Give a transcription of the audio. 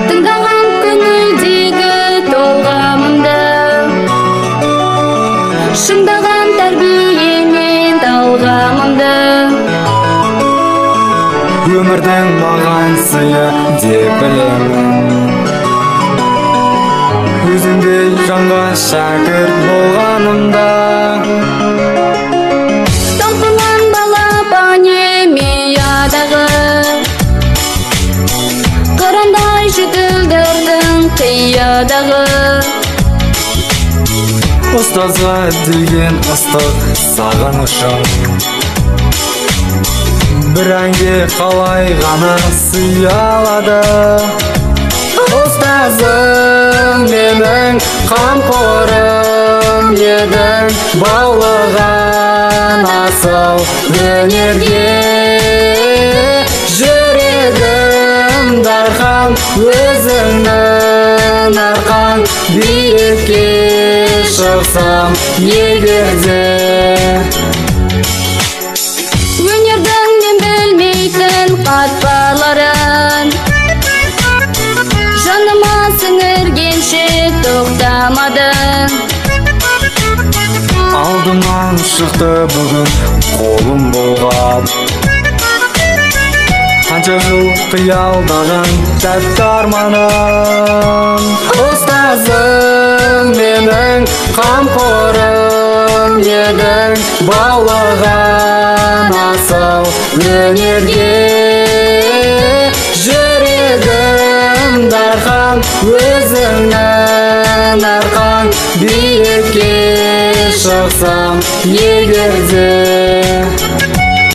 Тыңдаған көңілдегі толғамымды, шыңдаған тәрбиемен талғамымды, өмірдің маған сыйы деп білемін. Өзіңдей жанға шәкірт болғанымда, талпынған бала пандемиядағы қырандай жетілдірдің қиядағы. ұстазға деген ыстық сағынышым бір әнге қалай ғана сыя алады. Ұстазым менің қамқорым едің, баулыған асыл өнерге. Жүрегім дархан, өзіңнің арқан, биікке шықсам егерде. Өнердің мен білмейтін қатпарларын жаныма сіңіргенше тоқтамадың. Алдымнан шықты бүгін қолым болғап, қанша жыл қиялдаған тәтті арманым. Ұстазым менің қамқорым едің, баулыған асыл өнерге. Жүрегім дархан, өзіңнің арқан, биікке шықсам егерде.